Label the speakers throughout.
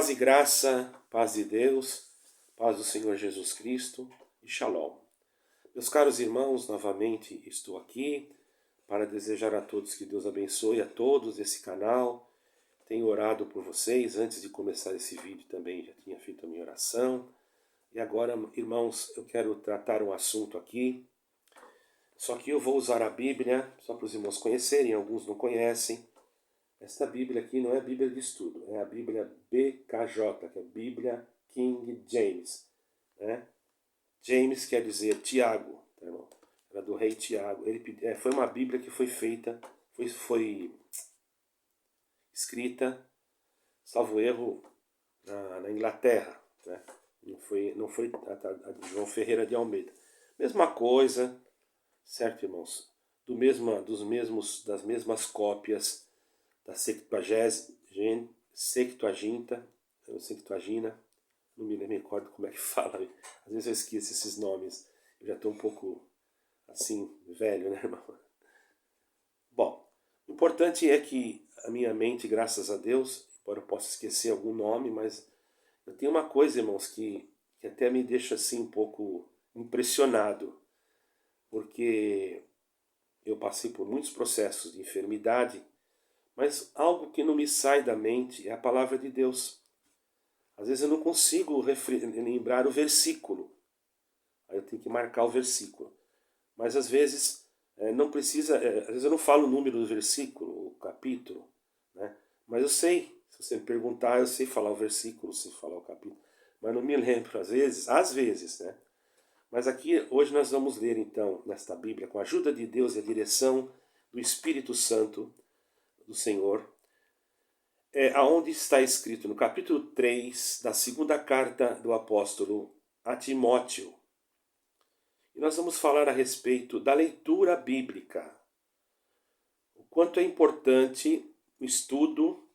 Speaker 1: Paz e graça, paz de Deus, paz do Senhor Jesus Cristo e Shalom. Meus caros irmãos, novamente estou aqui para desejar a todos que Deus abençoe a todos esse canal. Tenho orado por vocês, antes de começar esse vídeo também já tinha feito a minha oração. E agora, irmãos, eu quero tratar um assunto aqui. Só que eu vou usar a Bíblia, só para os irmãos conhecerem, alguns não conhecem. Esta Bíblia aqui não é a Bíblia de estudo, é a Bíblia BKJ, que é a Bíblia King James. Né? James quer dizer Tiago, tá, irmão? Era do rei Tiago. Foi uma Bíblia que foi feita, foi escrita, salvo erro, na Inglaterra. Né? Não foi a de João Ferreira de Almeida. Mesma coisa, certo, irmãos? Das mesmas cópias da Septuaginta, não me recordo como é que fala, às vezes eu esqueço esses nomes, eu já estou um pouco assim, velho, né, irmão? Bom, o importante é que a minha mente, graças a Deus, embora eu possa esquecer algum nome, mas eu tenho uma coisa, irmãos, que até me deixa assim um pouco impressionado, porque eu passei por muitos processos de enfermidade, mas algo que não me sai da mente é a palavra de Deus. Às vezes eu não consigo lembrar o versículo. Aí eu tenho que marcar o versículo. Mas às vezes não precisa, às vezes eu não falo o número do versículo, o capítulo, né? Mas eu sei, se você me perguntar, eu sei falar o versículo, sei falar o capítulo. Mas não me lembro, às vezes, né? Mas aqui, hoje nós vamos ler então, nesta Bíblia, com a ajuda de Deus e a direção do Espírito Santo, do Senhor, aonde está escrito no capítulo 3 da segunda carta do apóstolo a Timóteo. E nós vamos falar a respeito da leitura bíblica. O quanto é importante o estudo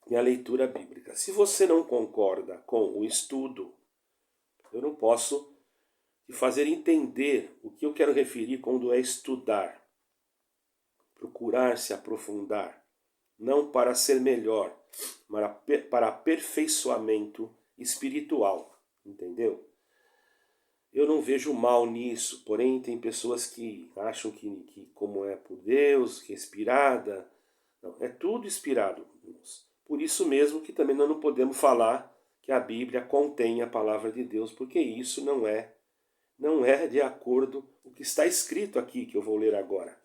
Speaker 1: e a leitura bíblica. Se você não concorda com o estudo, eu não posso te fazer entender o que eu quero referir quando é estudar. Procurar se aprofundar. Não para ser melhor, mas para aperfeiçoamento espiritual, entendeu? Eu não vejo mal nisso, porém tem pessoas que acham que como é por Deus, que é inspirada, não, é tudo inspirado. Por isso mesmo que também nós não podemos falar que a Bíblia contém a palavra de Deus, porque isso não é de acordo com o que está escrito aqui, que eu vou ler agora.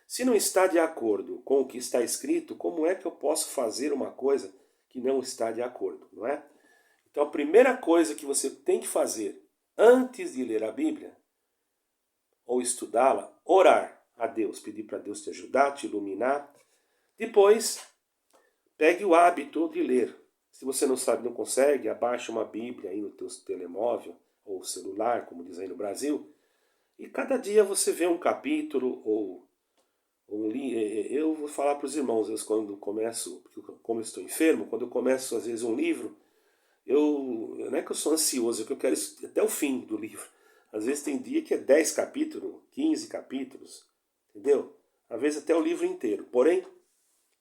Speaker 1: Se não está de acordo com o que está escrito, como é que eu posso fazer uma coisa que não está de acordo, não é? Então a primeira coisa que você tem que fazer antes de ler a Bíblia, ou estudá-la, orar a Deus, pedir para Deus te ajudar, te iluminar. Depois, pegue o hábito de ler. Se você não sabe, não consegue, abaixe uma Bíblia aí no teu telemóvel ou celular, como diz aí no Brasil, e cada dia você vê um capítulo ou eu vou falar para os irmãos, às vezes, quando começo, como eu estou enfermo, quando eu começo às vezes um livro, não é que eu sou ansioso, é que eu quero até o fim do livro. Às vezes tem dia que é 10 capítulos, 15 capítulos, entendeu? Às vezes até o livro inteiro. Porém,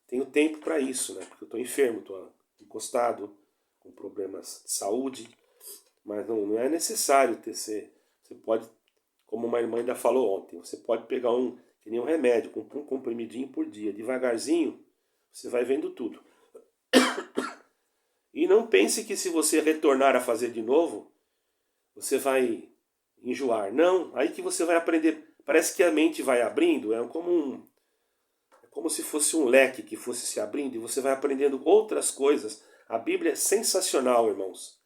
Speaker 1: tenho tempo para isso, né? Porque eu estou enfermo, estou encostado, com problemas de saúde, mas não é necessário você pode, como uma irmã ainda falou ontem, você pode pegar que nem um remédio, com um comprimidinho por dia, devagarzinho, você vai vendo tudo. E não pense que se você retornar a fazer de novo, você vai enjoar. Não, aí que você vai aprender. Parece que a mente vai abrindo, é como se fosse um leque que fosse se abrindo e você vai aprendendo outras coisas. A Bíblia é sensacional, irmãos.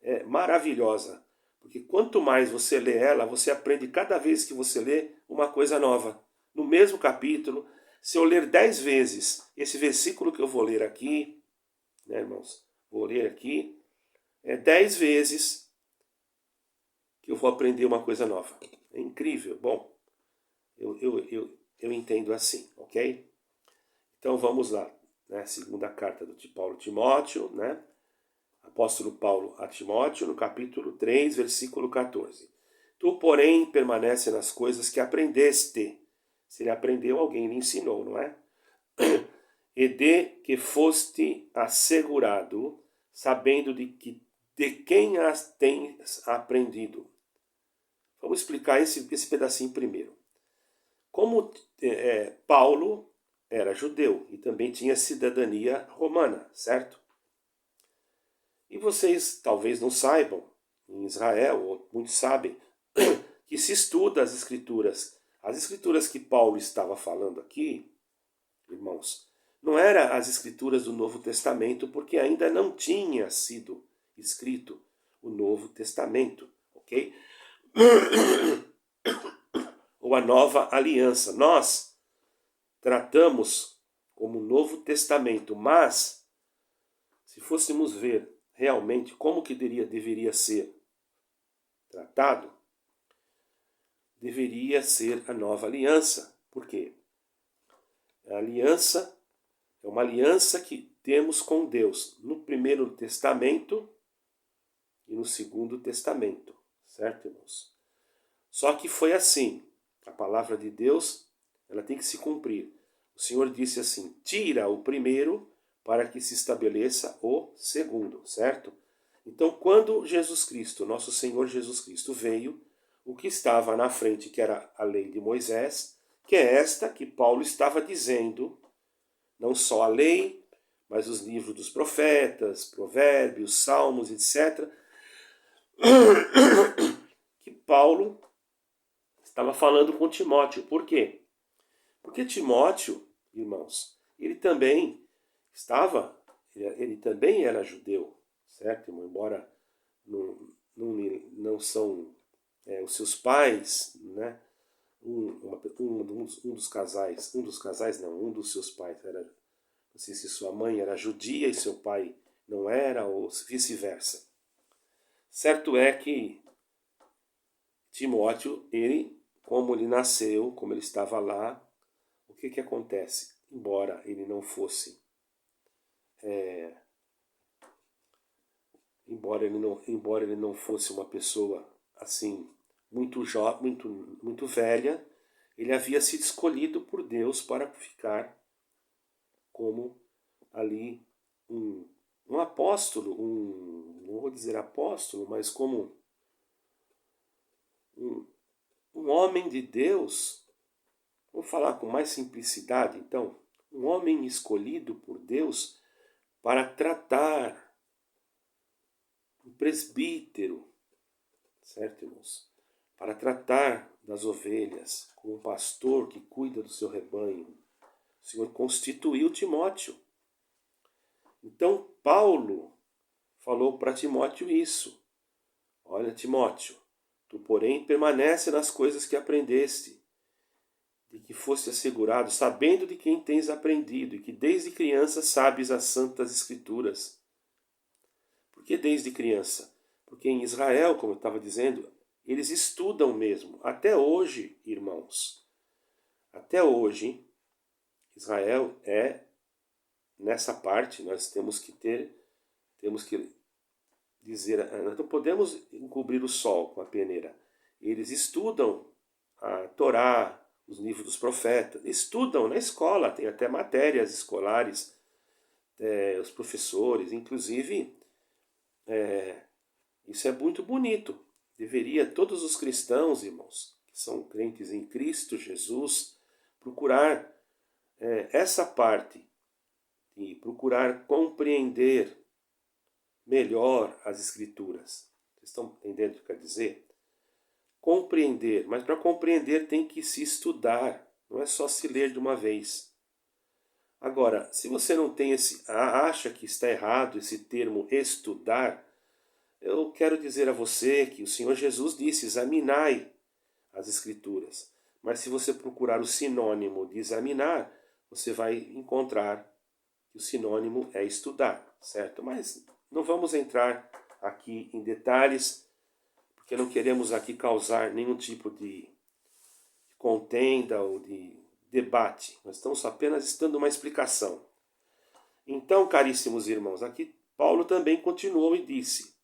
Speaker 1: É maravilhosa. Porque quanto mais você lê ela, você aprende cada vez que você lê uma coisa nova. No mesmo capítulo, se eu ler 10 vezes esse versículo que eu vou ler aqui, né, irmãos? Vou ler aqui, 10 vezes que eu vou aprender uma coisa nova. É incrível. Bom, eu entendo assim, ok? Então vamos lá. Né? Segunda carta do Paulo a Timóteo, né? Apóstolo Paulo a Timóteo, no capítulo 3, versículo 14. Tu, porém, permanece nas coisas que aprendeste. Se ele aprendeu, alguém lhe ensinou, não é? E de que foste assegurado sabendo de quem as tens aprendido. Vamos explicar esse pedacinho primeiro. Como Paulo era judeu e também tinha cidadania romana, certo? E vocês talvez não saibam, em Israel, ou muitos sabem, que se estuda as escrituras. As escrituras que Paulo estava falando aqui, irmãos, não eram as escrituras do Novo Testamento, porque ainda não tinha sido escrito o Novo Testamento, ok? Ou a Nova Aliança. Nós tratamos como Novo Testamento, mas se fôssemos ver realmente como que deveria ser tratado, deveria ser a Nova Aliança. Por quê? A aliança é uma aliança que temos com Deus no Primeiro Testamento e no Segundo Testamento, certo, irmãos? Só que foi assim, a palavra de Deus, ela tem que se cumprir. O Senhor disse assim, tira o primeiro para que se estabeleça o segundo, certo? Então, quando Jesus Cristo, nosso Senhor Jesus Cristo, veio, o que estava na frente, que era a lei de Moisés, que é esta que Paulo estava dizendo, não só a lei, mas os livros dos profetas, provérbios, salmos, etc., que Paulo estava falando com Timóteo. Por quê? Porque Timóteo, irmãos, ele também era judeu, certo, irmão? Embora não são os seus pais, né? Um dos casais, não, um dos seus pais era, não sei se sua mãe era judia e seu pai não era, ou vice-versa. Certo é que Timóteo, como ele nasceu, como ele estava lá, o que acontece? Embora ele não fosse, embora ele não fosse uma pessoa assim muito jovem, muito velha, ele havia sido escolhido por Deus para ficar como ali um apóstolo, não vou dizer apóstolo, mas como um homem de Deus. Vamos falar com mais simplicidade, então. Um homem escolhido por Deus para tratar, um presbítero, certo, irmãos? Para tratar das ovelhas, como um pastor que cuida do seu rebanho. O Senhor constituiu Timóteo. Então, Paulo falou para Timóteo isso. Olha, Timóteo, tu, porém, permanece nas coisas que aprendeste, de que foste assegurado, sabendo de quem tens aprendido, e que desde criança sabes as santas escrituras. Por que desde criança? Porque em Israel, como eu estava dizendo, eles estudam mesmo. Até hoje, irmãos, até hoje, Israel nessa parte, nós temos que dizer, nós não podemos encobrir o sol com a peneira. Eles estudam a Torá, os livros dos profetas, estudam na escola, tem até matérias escolares, os professores, inclusive, isso é muito bonito. Deveria todos os cristãos, irmãos, que são crentes em Cristo Jesus, procurar essa parte e procurar compreender melhor as Escrituras. Vocês estão entendendo o que quer dizer? Compreender, mas para compreender tem que se estudar, não é só se ler de uma vez. Agora, se você não tem acha que está errado esse termo estudar, eu quero dizer a você que o Senhor Jesus disse, examinai as Escrituras. Mas se você procurar o sinônimo de examinar, você vai encontrar que o sinônimo é estudar, certo? Mas não vamos entrar aqui em detalhes, porque não queremos aqui causar nenhum tipo de contenda ou de debate. Nós estamos apenas dando uma explicação. Então, caríssimos irmãos, aqui Paulo também continuou e disse,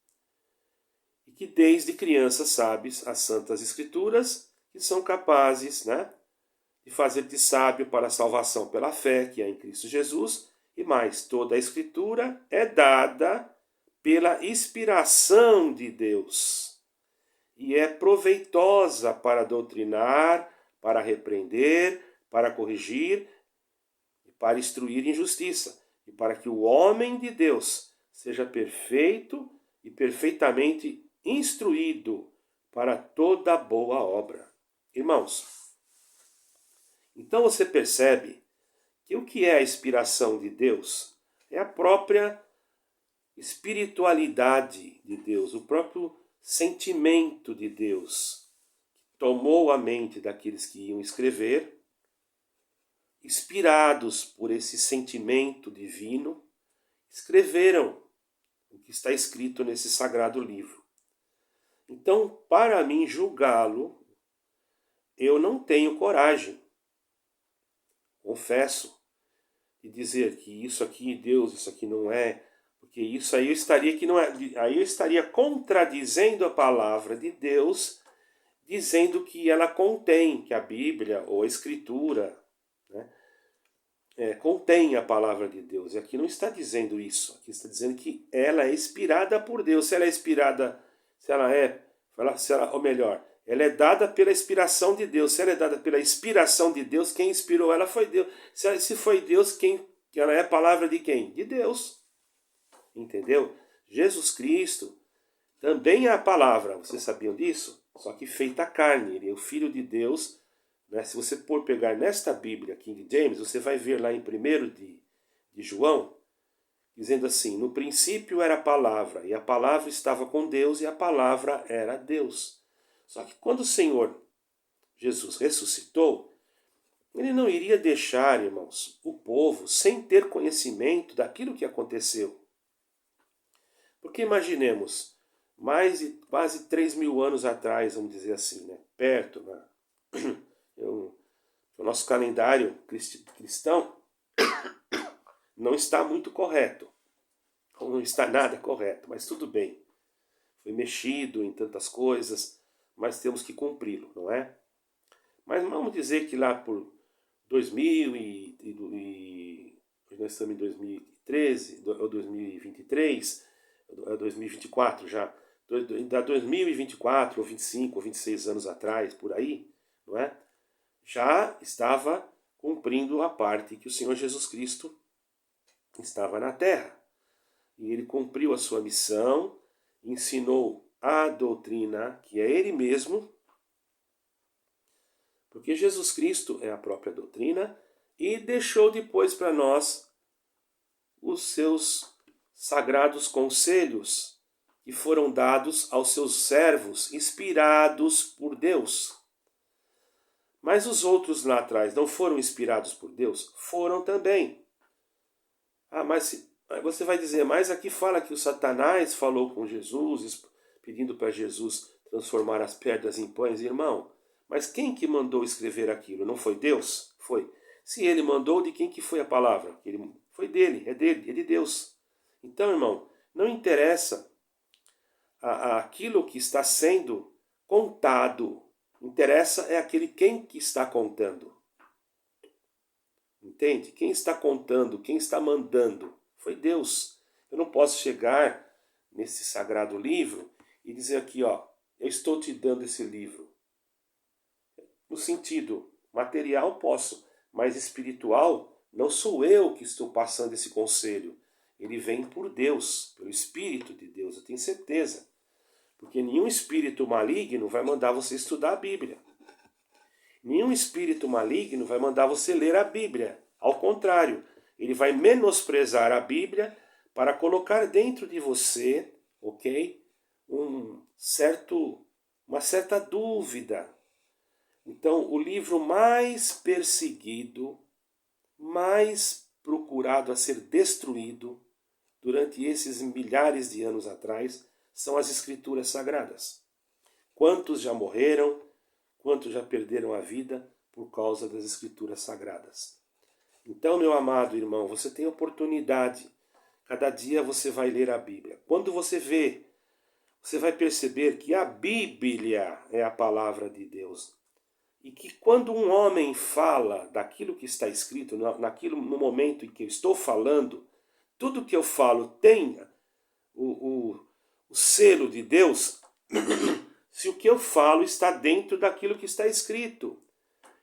Speaker 1: e que desde criança sabes as santas escrituras, que são capazes, né, de fazer-te sábio para a salvação pela fé que é em Cristo Jesus, e mais, toda a escritura é dada pela inspiração de Deus, e é proveitosa para doutrinar, para repreender, para corrigir, e para instruir em justiça, e para que o homem de Deus seja perfeito e perfeitamente instruído para toda boa obra. Irmãos, então você percebe que o que é a inspiração de Deus é a própria espiritualidade de Deus, o próprio sentimento de Deus, que tomou a mente daqueles que iam escrever, inspirados por esse sentimento divino, escreveram o que está escrito nesse sagrado livro. Então, para mim julgá-lo, eu não tenho coragem, confesso, de dizer que isso aqui Deus, isso aqui não é, porque isso aí eu estaria que não é, aí eu estaria contradizendo a palavra de Deus, dizendo que ela contém, que a Bíblia ou a Escritura, né, contém a palavra de Deus. E aqui não está dizendo isso, aqui está dizendo que ela é inspirada por Deus. Se ela é inspirada, ou melhor, ela é dada pela inspiração de Deus. Se ela é dada pela inspiração de Deus, quem inspirou ela foi Deus. Se foi Deus, ela é a palavra de quem? De Deus. Entendeu? Jesus Cristo também é a palavra. Vocês sabiam disso? Só que feita carne. Ele é o Filho de Deus. Né? Se você for pegar nesta Bíblia, King James, você vai ver lá em 1 de João, dizendo assim: no princípio era a palavra, e a palavra estava com Deus, e a palavra era Deus. Só que quando o Senhor Jesus ressuscitou, ele não iria deixar, irmãos, o povo sem ter conhecimento daquilo que aconteceu. Porque imaginemos, mais de quase 3.000 anos atrás, vamos dizer assim, né? Perto, né? O nosso calendário cristão não está muito correto, ou não está nada correto, mas tudo bem. Foi mexido em tantas coisas, mas temos que cumpri-lo, não é? Mas vamos dizer que lá por 2000 nós estamos em 2013, ou 2023, ou 2024 já, da 2024 ou 25 ou 26 anos atrás, por aí, não é? Já estava cumprindo a parte que o Senhor Jesus Cristo estava na terra. E ele cumpriu a sua missão, ensinou a doutrina que é ele mesmo, porque Jesus Cristo é a própria doutrina, e deixou depois para nós os seus sagrados conselhos que foram dados aos seus servos, inspirados por Deus. Mas os outros lá atrás não foram inspirados por Deus? Foram também. Mas você vai dizer, mas aqui fala que o Satanás falou com Jesus, pedindo para Jesus transformar as pedras em pães. Irmão, mas quem que mandou escrever aquilo? Não foi Deus? Foi. Se ele mandou, de quem que foi a palavra? Foi dele, é de Deus. Então, irmão, não interessa aquilo que está sendo contado. Interessa é quem que está contando. Entende? Quem está contando, quem está mandando, foi Deus. Eu não posso chegar nesse sagrado livro e dizer aqui, ó, eu estou te dando esse livro. No sentido material posso, mas espiritual não sou eu que estou passando esse conselho. Ele vem por Deus, pelo Espírito de Deus, eu tenho certeza. Porque nenhum espírito maligno vai mandar você estudar a Bíblia. Nenhum espírito maligno vai mandar você ler a Bíblia. Ao contrário, ele vai menosprezar a Bíblia para colocar dentro de você, ok? Uma certa dúvida. Então, o livro mais perseguido, mais procurado a ser destruído durante esses milhares de anos atrás, são as Escrituras Sagradas. Quantos já morreram, quantos já perderam a vida por causa das Escrituras Sagradas. Então, meu amado irmão, você tem oportunidade. Cada dia você vai ler a Bíblia. Quando você vê, você vai perceber que a Bíblia é a palavra de Deus. E que quando um homem fala daquilo que está escrito, no momento em que eu estou falando, tudo que eu falo tem o selo de Deus se o que eu falo está dentro daquilo que está escrito.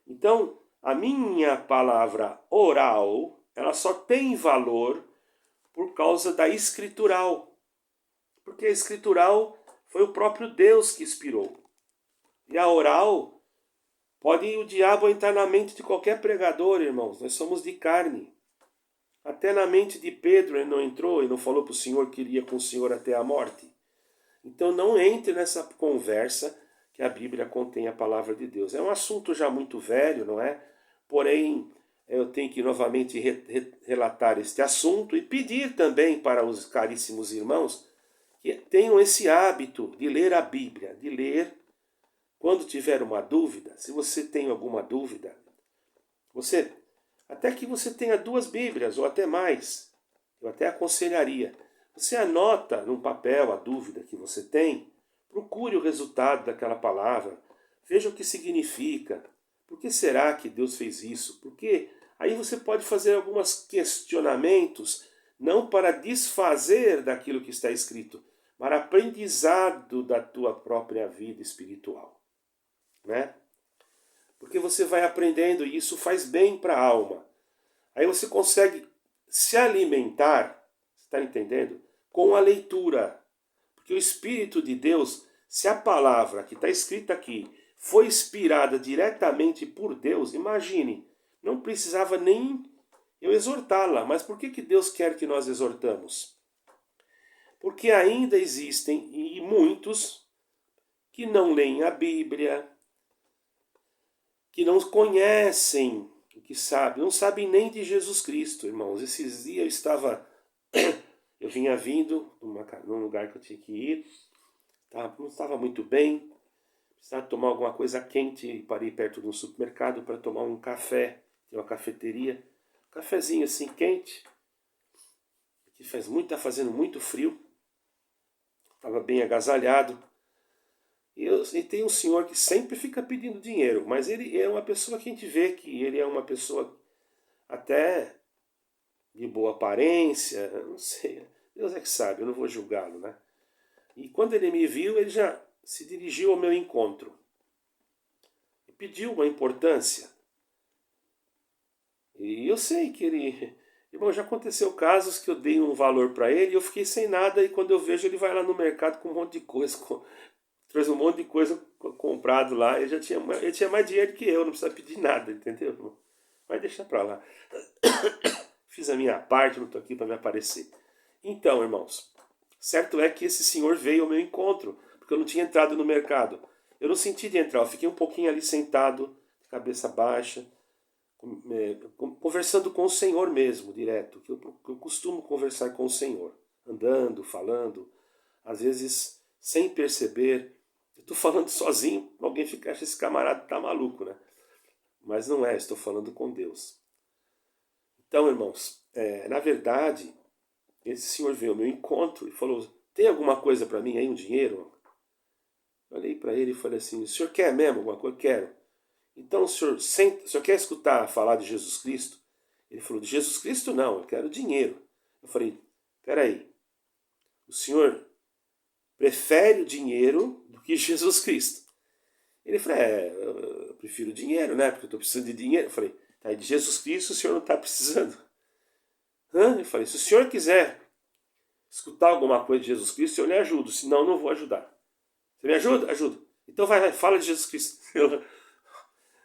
Speaker 1: Então, a minha palavra oral, ela só tem valor por causa da escritural. Porque a escritural foi o próprio Deus que inspirou. E a oral, pode o diabo entrar na mente de qualquer pregador, irmãos. Nós somos de carne. Até na mente de Pedro ele não entrou e não falou para o Senhor que iria com o Senhor até a morte. Então não entre nessa conversa que a Bíblia contém a palavra de Deus. É um assunto já muito velho, não é? Porém, eu tenho que novamente relatar este assunto e pedir também para os caríssimos irmãos que tenham esse hábito de ler a Bíblia, de ler quando tiver uma dúvida. Se você tem alguma dúvida, até que você tenha 2 Bíblias ou até mais, eu até aconselharia. Você anota num papel a dúvida que você tem, procure o resultado daquela palavra, veja o que significa, por que será que Deus fez isso? Porque aí você pode fazer alguns questionamentos, não para desfazer daquilo que está escrito, mas aprendizado da tua própria vida espiritual, né? Porque você vai aprendendo e isso faz bem para a alma. Aí você consegue se alimentar, está entendendo? Com a leitura. Porque o Espírito de Deus, se a palavra que está escrita aqui foi inspirada diretamente por Deus, imagine, não precisava nem eu exortá-la. Mas por que Deus quer que nós exortamos? Porque ainda existem e muitos que não leem a Bíblia, que não conhecem o que sabem, não sabem nem de Jesus Cristo, irmãos. Esses dias eu vinha vindo num lugar que eu tinha que ir, não estava muito bem, precisava tomar alguma coisa quente, parei perto de um supermercado para tomar um café, tem uma cafeteria, um cafezinho assim quente, que está fazendo muito frio, estava bem agasalhado. E tem um senhor que sempre fica pedindo dinheiro, mas ele é uma pessoa que a gente vê que ele é uma pessoa até de boa aparência, não sei, Deus é que sabe, eu não vou julgá-lo, né? E quando ele me viu, ele já se dirigiu ao meu encontro e pediu uma importância. E eu sei que ele... Irmão, já aconteceu casos que eu dei um valor para ele e eu fiquei sem nada, e quando eu vejo ele vai lá no mercado com um monte de coisa, trouxe um monte de coisa comprado lá, ele tinha mais dinheiro que eu, não precisa pedir nada, entendeu? Mas deixa pra lá. Fiz a minha parte, não estou aqui para me aparecer. Então, irmãos, certo é que esse senhor veio ao meu encontro, porque eu não tinha entrado no mercado. Eu não senti de entrar, eu fiquei um pouquinho ali sentado, cabeça baixa, conversando com o Senhor mesmo, direto. Eu costumo conversar com o Senhor, andando, falando, às vezes sem perceber. Eu estou falando sozinho, alguém fica, acha esse camarada tá maluco, né? Mas não é, estou falando com Deus. Então, irmãos, na verdade, esse senhor veio ao meu encontro e falou: tem alguma coisa para mim aí, um dinheiro? Eu olhei para ele e falei assim: o senhor quer mesmo alguma coisa? Quero. Então, o senhor quer escutar falar de Jesus Cristo? Ele falou: de Jesus Cristo não, eu quero dinheiro. Eu falei: peraí, o senhor prefere o dinheiro do que Jesus Cristo? Ele falou: eu prefiro dinheiro, né? Porque eu estou precisando de dinheiro. Eu falei: tá, de Jesus Cristo o senhor não está precisando. Hã? Eu falei: se o senhor quiser escutar alguma coisa de Jesus Cristo, eu lhe ajudo, senão eu não vou ajudar. Você me ajuda? Ajuda. Então vai, fala de Jesus Cristo.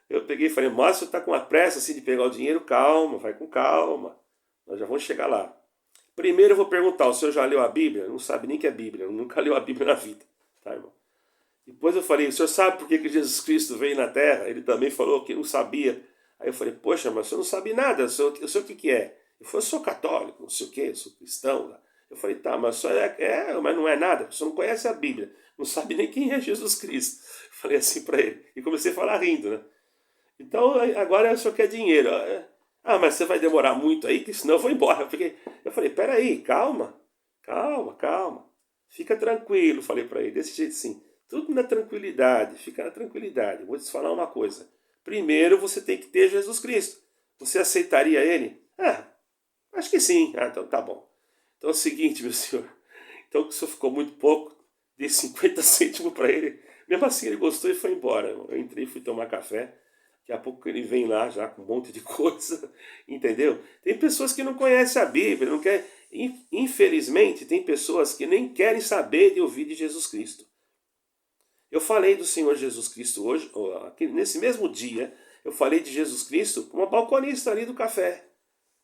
Speaker 1: Eu peguei e falei: mas você está com uma pressa assim de pegar o dinheiro? Calma, vai com calma. Nós já vamos chegar lá. Primeiro eu vou perguntar: o senhor já leu a Bíblia? Não sabe nem que é Bíblia, nunca leu a Bíblia na vida. Tá, irmão? Depois eu falei: o senhor sabe por que Jesus Cristo veio na Terra? Ele também falou que não sabia. Aí eu falei: poxa, mas o senhor não sabe nada, o senhor o que é? Ele falou: eu sou católico, não sei o que, eu sou cristão. Eu falei: tá, mas o senhor mas não é nada, o senhor não conhece a Bíblia, não sabe nem quem é Jesus Cristo. Eu falei assim para ele, e comecei a falar rindo, né? Então agora o senhor quer dinheiro. Ah, mas você vai demorar muito aí, que senão eu vou embora. Eu falei: peraí, calma, fica tranquilo, falei para ele, desse jeito assim. Tudo na tranquilidade, fica na tranquilidade. Vou te falar uma coisa. Primeiro você tem que ter Jesus Cristo. Você aceitaria ele? Acho que sim. Então tá bom. Então é o seguinte, meu senhor. Então, que isso ficou muito pouco, dei 50 cêntimos para ele. Mesmo assim, ele gostou e foi embora. Eu entrei, fui tomar café. Daqui a pouco ele vem lá já com um monte de coisa, entendeu? Tem pessoas que não conhecem a Bíblia, não quer. Infelizmente, tem pessoas que nem querem saber de ouvir de Jesus Cristo. Eu falei do Senhor Jesus Cristo hoje, nesse mesmo dia, eu falei de Jesus Cristo com uma balconista ali do café.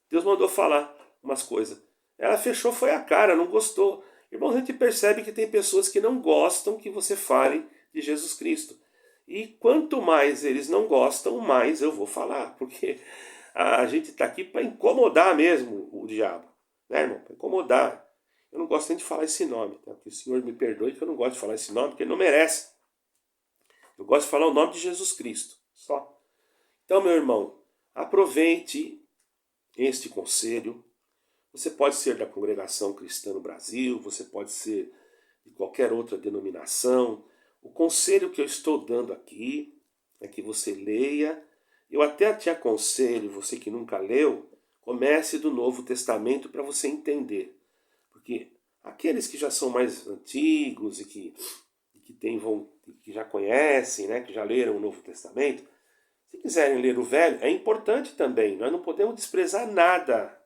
Speaker 1: Deus mandou falar umas coisas. Ela fechou, foi a cara, não gostou. Irmão, a gente percebe que tem pessoas que não gostam que você fale de Jesus Cristo. E quanto mais eles não gostam, mais eu vou falar. Porque a gente está aqui para incomodar mesmo o diabo. Né, irmão? Para incomodar. Eu não gosto nem de falar esse nome. Tá? Que o Senhor me perdoe que eu não gosto de falar esse nome, porque ele não merece. Eu gosto de falar o nome de Jesus Cristo. Só. Então, meu irmão, aproveite este conselho. Você pode ser da congregação cristã no Brasil, você pode ser de qualquer outra denominação. O conselho que eu estou dando aqui é que você leia. Eu até te aconselho, você que nunca leu, comece do Novo Testamento para você entender. Porque aqueles que já são mais antigos e que já conhecem, né, que já leram o Novo Testamento, se quiserem ler o Velho, é importante também. Nós não podemos desprezar nada.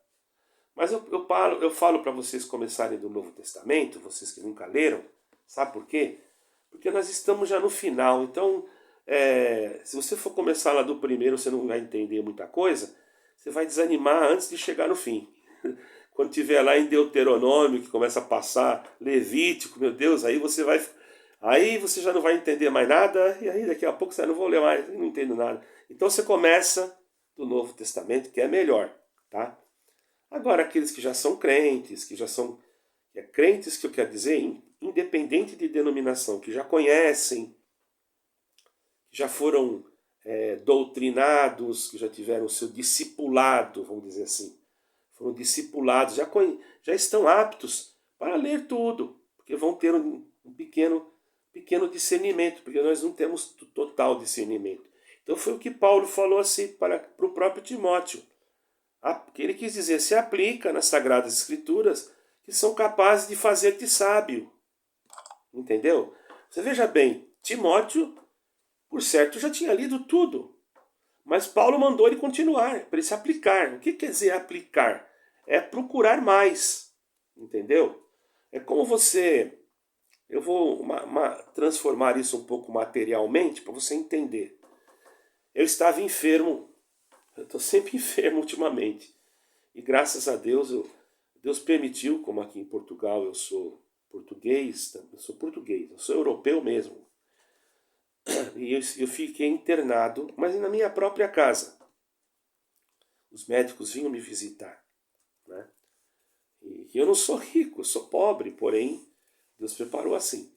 Speaker 1: Mas eu falo para vocês começarem do Novo Testamento, vocês que nunca leram, sabe por quê? Porque nós estamos já no final. Então, se você for começar lá do primeiro, você não vai entender muita coisa, você vai desanimar antes de chegar no fim. Quando tiver lá em Deuteronômio, que começa a passar, Levítico, meu Deus, aí você já não vai entender mais nada, e aí daqui a pouco você não vou ler mais, não entendo nada. Então você começa do Novo Testamento, que é melhor, tá? Agora, aqueles que já são crentes, crentes que eu quero dizer, independente de denominação, que já conhecem, que já foram doutrinados, que já tiveram o seu discipulado, vamos dizer assim, foram discipulados, já estão aptos para ler tudo, porque vão ter um pequeno discernimento, porque nós não temos total discernimento. Então foi o que Paulo falou assim para o próprio Timóteo. Que ele quis dizer, se aplica nas Sagradas Escrituras que são capazes de fazer-te sábio. Entendeu? Você veja bem, Timóteo, por certo, já tinha lido tudo. Mas Paulo mandou ele continuar, para ele se aplicar. O que quer dizer aplicar? É procurar mais. Entendeu? É como você... Eu vou transformar isso um pouco materialmente para você entender. Eu estava enfermo. Eu estou sempre enfermo ultimamente. E graças a Deus, Deus permitiu, como aqui em Portugal eu sou português, eu sou europeu mesmo. E eu fiquei internado, mas na minha própria casa. Os médicos vinham me visitar. Né? E eu não sou rico, eu sou pobre, porém, Deus preparou assim.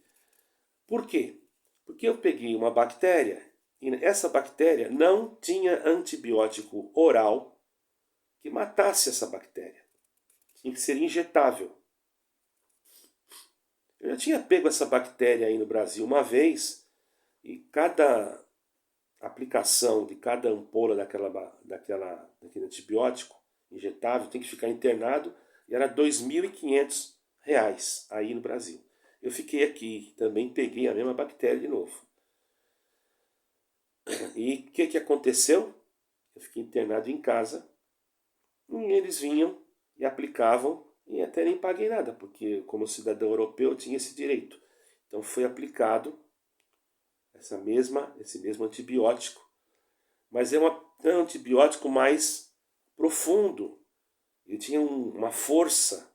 Speaker 1: Por quê? Porque eu peguei uma bactéria, e essa bactéria não tinha antibiótico oral que matasse essa bactéria. Tinha que ser injetável. Eu já tinha pego essa bactéria aí no Brasil uma vez, e cada aplicação de cada ampola daquele antibiótico injetável tem que ficar internado, e era R$ 2.500 aí no Brasil. Eu fiquei aqui, também peguei a mesma bactéria de novo. E o que aconteceu? Eu fiquei internado em casa, e eles vinham e aplicavam, e até nem paguei nada, porque como cidadão europeu eu tinha esse direito. Então foi aplicado esse mesmo antibiótico, mas é um antibiótico mais profundo. Ele tinha uma força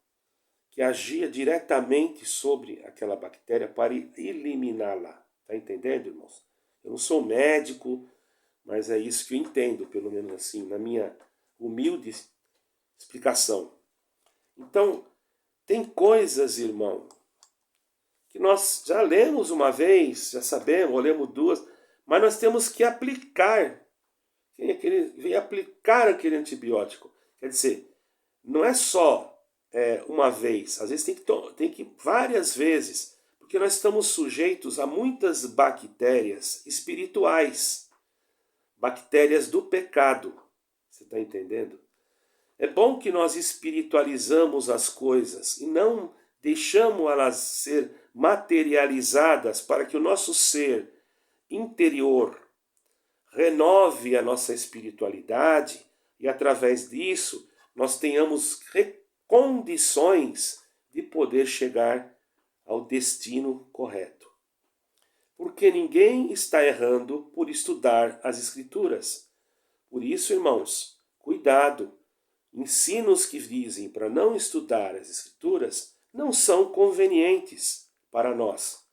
Speaker 1: que agia diretamente sobre aquela bactéria para eliminá-la. Está entendendo, irmãos? Eu não sou médico, mas é isso que eu entendo, pelo menos assim, na minha humilde explicação. Então, tem coisas, irmão, que nós já lemos uma vez, já sabemos, ou lemos duas, mas nós temos que aplicar. Vem aplicar aquele antibiótico. Quer dizer, não é só uma vez, às vezes tem que várias vezes, porque nós estamos sujeitos a muitas bactérias espirituais, bactérias do pecado. Você está entendendo? É bom que nós espiritualizamos as coisas e não deixamos elas ser materializadas para que o nosso ser interior renove a nossa espiritualidade e, através disso, nós tenhamos condições de poder chegar ao destino correto. Porque ninguém está errando por estudar as Escrituras. Por isso, irmãos, cuidado. Ensinos que dizem para não estudar as Escrituras não são convenientes para nós.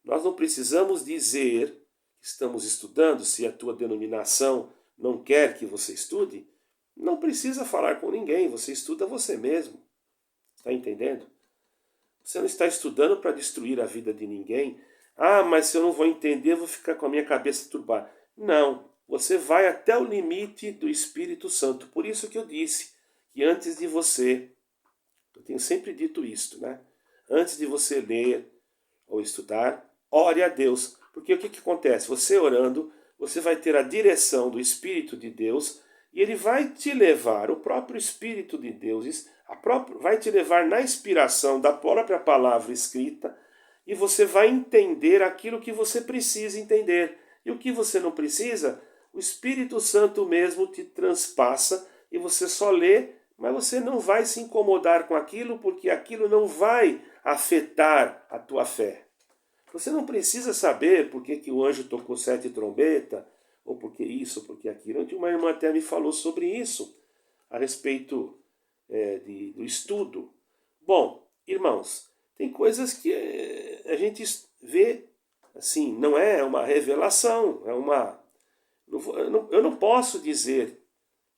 Speaker 1: Nós não precisamos dizer que estamos estudando, se a tua denominação não quer que você estude, não precisa falar com ninguém, você estuda você mesmo. Está entendendo? Você não está estudando para destruir a vida de ninguém. Ah, mas se eu não vou entender, eu vou ficar com a minha cabeça turbada. Não, você vai até o limite do Espírito Santo. Por isso que eu disse que antes de você, eu tenho sempre dito isto, né? Antes de você ler ou estudar, ore a Deus. Porque o que acontece? Você orando, você vai ter a direção do Espírito de Deus e ele vai te levar, o próprio Espírito de Deus, vai te levar na inspiração da própria palavra escrita e você vai entender aquilo que você precisa entender. E o que você não precisa, o Espírito Santo mesmo te transpassa e você só lê, mas você não vai se incomodar com aquilo porque aquilo não vai afetar a tua fé. Você não precisa saber por que o anjo tocou 7 trombetas, ou por que isso, ou por que aquilo. Ontem uma irmã até me falou sobre isso, a respeito do estudo. Bom, irmãos, tem coisas que a gente vê, assim, não é uma revelação, é uma... Eu não posso dizer,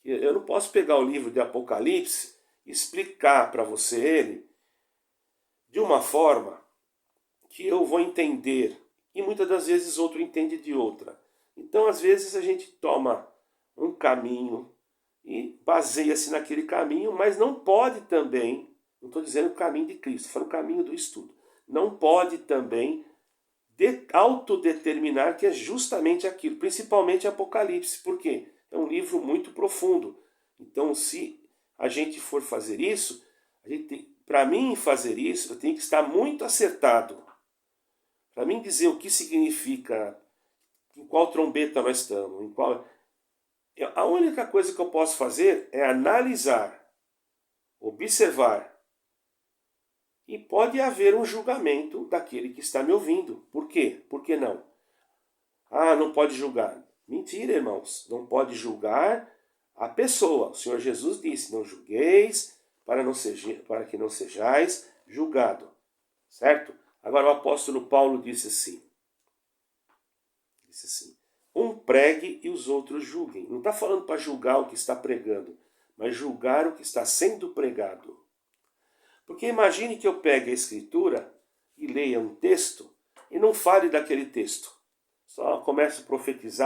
Speaker 1: eu não posso pegar o livro de Apocalipse e explicar para você ele de uma forma que eu vou entender, e muitas das vezes outro entende de outra. Então, às vezes, a gente toma um caminho e baseia-se naquele caminho, mas não pode também, não estou dizendo o caminho de Cristo, foi o caminho do estudo, não pode também autodeterminar que é justamente aquilo, principalmente Apocalipse, porque é um livro muito profundo. Então, se a gente for fazer isso, para mim fazer isso, eu tenho que estar muito acertado. Para mim dizer o que significa, em qual trombeta nós estamos, em qual... A única coisa que eu posso fazer é analisar, observar. E pode haver um julgamento daquele que está me ouvindo. Por quê? Por que não? Ah, não pode julgar. Mentira, irmãos. Não pode julgar a pessoa. O Senhor Jesus disse, não julgueis para que não sejais julgado. Certo? Agora o apóstolo Paulo disse assim, um pregue e os outros julguem. Não está falando para julgar o que está pregando, mas julgar o que está sendo pregado. Porque imagine que eu pegue a escritura e leia um texto e não fale daquele texto. Só comece a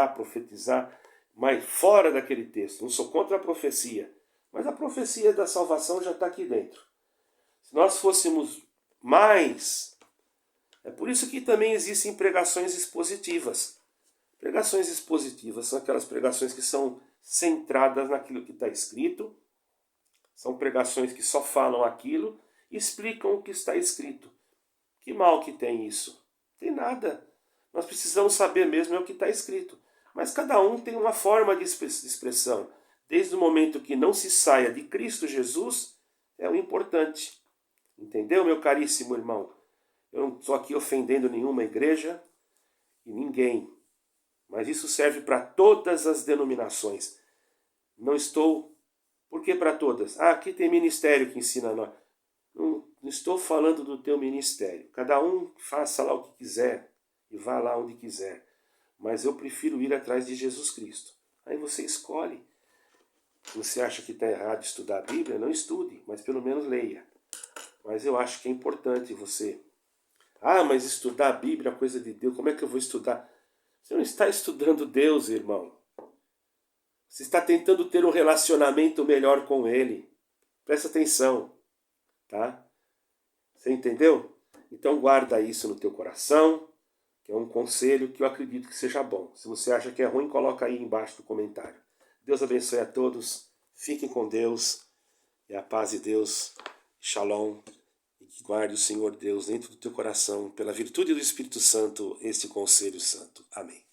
Speaker 1: profetizar, mas fora daquele texto. Não sou contra a profecia, mas a profecia da salvação já está aqui dentro. Se nós fôssemos mais... É por isso que também existem pregações expositivas. Pregações expositivas são aquelas pregações que são centradas naquilo que está escrito. São pregações que só falam aquilo e explicam o que está escrito. Que mal que tem isso? Tem nada. Nós precisamos saber mesmo o que está escrito. Mas cada um tem uma forma de expressão. Desde o momento que não se saia de Cristo Jesus, é o importante. Entendeu, meu caríssimo irmão? Eu não estou aqui ofendendo nenhuma igreja e ninguém. Mas isso serve para todas as denominações. Não estou... Por que para todas? Ah, aqui tem ministério que ensina a nós. Não estou falando do teu ministério. Cada um faça lá o que quiser e vá lá onde quiser. Mas eu prefiro ir atrás de Jesus Cristo. Aí você escolhe. Se você acha que está errado estudar a Bíblia, não estude, mas pelo menos leia. Mas eu acho que é importante você... Ah, mas estudar a Bíblia é coisa de Deus. Como é que eu vou estudar? Você não está estudando Deus, irmão. Você está tentando ter um relacionamento melhor com Ele. Presta atenção, tá? Você entendeu? Então guarda isso no teu coração, que é um conselho que eu acredito que seja bom. Se você acha que é ruim, coloca aí embaixo do comentário. Deus abençoe a todos. Fiquem com Deus. E a paz de Deus. Shalom. que guarde o Senhor Deus dentro do teu coração, pela virtude do Espírito Santo, este conselho santo. Amém.